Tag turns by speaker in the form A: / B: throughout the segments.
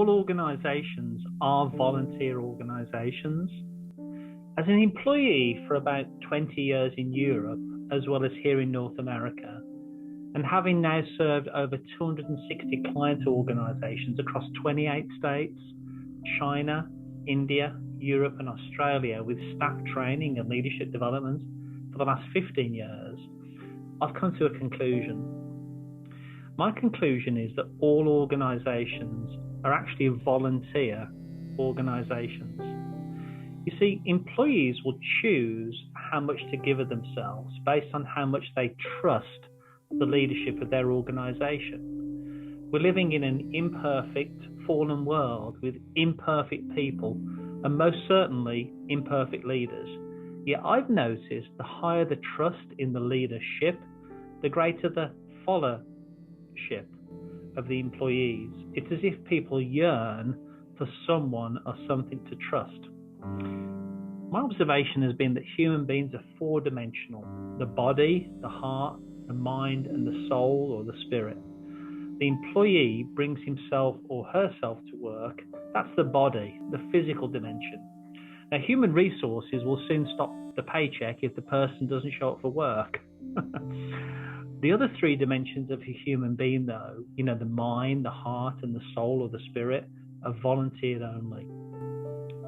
A: all organisations are volunteer organisations. As an employee for about 20 years in Europe, as well as here in North America, and having now served over 260 client organisations across 28 states, China, India, Europe and Australia with staff training and leadership development for the last 15 years, I've come to a conclusion. My conclusion is that all organisations are actually volunteer organisations. You see, employees will choose how much to give of themselves based on how much they trust the leadership of their organisation. We're living in an imperfect, fallen world with imperfect people and most certainly imperfect leaders. Yet I've noticed the higher the trust in the leadership, the greater the followership of the employees. It's as if people yearn for someone or something to trust. My observation has been that human beings are four-dimensional: the body, the heart, the mind, and the soul or the spirit. The employee brings himself or herself to work. That's the body, the physical dimension. Now, human resources will soon stop the paycheck if the person doesn't show up for work. The other three dimensions of a human being, though, the mind, the heart, and the soul or the spirit, are volunteered only.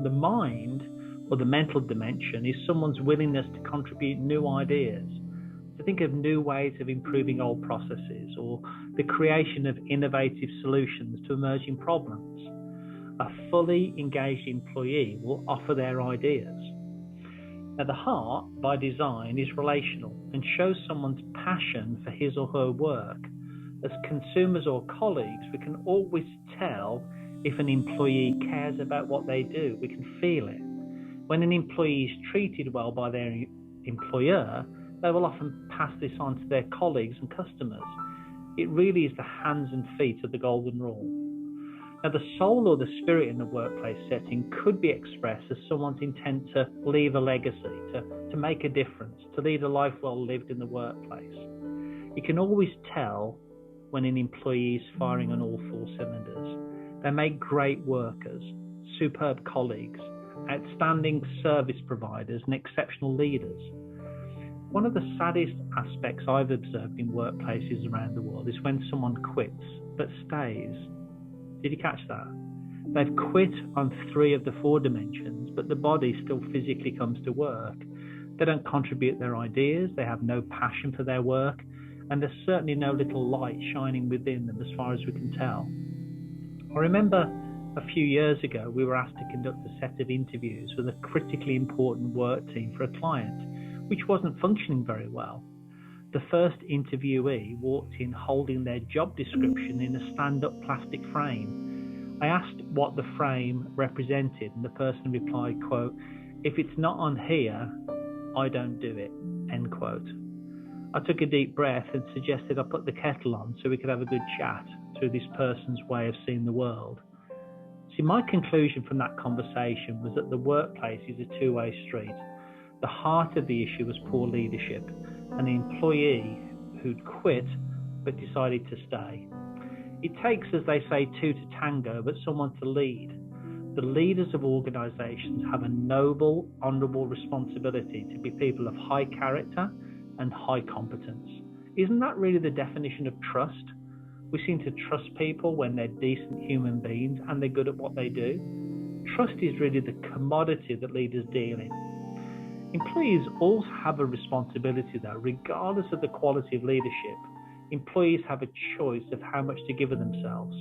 A: The mind, or the mental dimension, is someone's willingness to contribute new ideas, to think of new ways of improving old processes, or the creation of innovative solutions to emerging problems. A fully engaged employee will offer their ideas. Now, the heart, by design, is relational and shows someone's passion for his or her work. As consumers or colleagues, we can always tell if an employee cares about what they do. We can feel it. When an employee is treated well by their employer, they will often pass this on to their colleagues and customers. It really is the hands and feet of the golden rule. Now, the soul or the spirit in the workplace setting could be expressed as someone's intent to leave a legacy, to make a difference, to lead a life well lived in the workplace. You can always tell when an employee is firing on all four cylinders. They make great workers, superb colleagues, outstanding service providers, and exceptional leaders. One of the saddest aspects I've observed in workplaces around the world is when someone quits but stays. Did you catch that? They've quit on 3 of the 4 dimensions, but the body still physically comes to work. They don't contribute their ideas, they have no passion for their work, and there's certainly no little light shining within them as far as we can tell. I remember a few years ago, we were asked to conduct a set of interviews with a critically important work team for a client, which wasn't functioning very well. The first interviewee walked in holding their job description in a stand-up plastic frame. I asked what the frame represented, and the person replied, quote, "If it's not on here, I don't do it," end quote. I took a deep breath and suggested I put the kettle on so we could have a good chat through this person's way of seeing the world. See, my conclusion from that conversation was that the workplace is a two-way street. The heart of the issue was poor leadership, and the employee who'd quit but decided to stay. It takes, as they say, 2 to tango, but someone to lead. The leaders of organisations have a noble, honourable responsibility to be people of high character and high competence. Isn't that really the definition of trust? We seem to trust people when they're decent human beings and they're good at what they do. Trust is really the commodity that leaders deal in. Employees also have a responsibility, though. Regardless of the quality of leadership, employees have a choice of how much to give of themselves.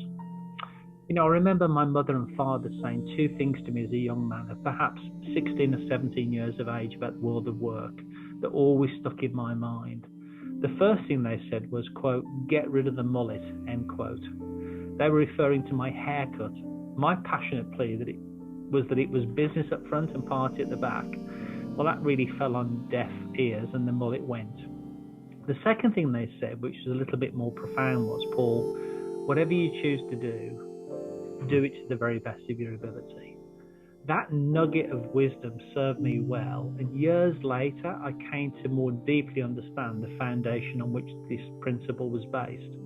A: I remember my mother and father saying 2 things to me as a young man of perhaps 16 or 17 years of age about the world of work that always stuck in my mind. The first thing they said was, quote, "Get rid of the mullet," end quote. They were referring to my haircut. My passionate plea was that it was business up front and party at the back. Well, that really fell on deaf ears, and the mullet went. The second thing they said, which was a little bit more profound, was, "Paul, whatever you choose to do it to the very best of your ability." That nugget of wisdom served me well, and years later I came to more deeply understand the foundation on which this principle was based.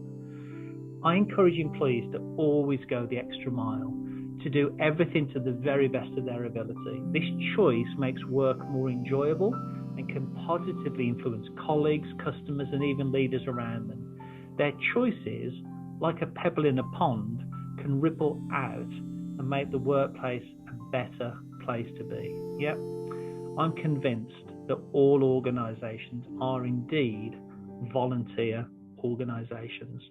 A: I encourage employees to always go the extra mile, to do everything to the very best of their ability. This choice makes work more enjoyable and can positively influence colleagues, customers, and even leaders around them. Their choices, like a pebble in a pond, can ripple out and make the workplace a better place to be. Yep, I'm convinced that all organisations are indeed volunteer organisations.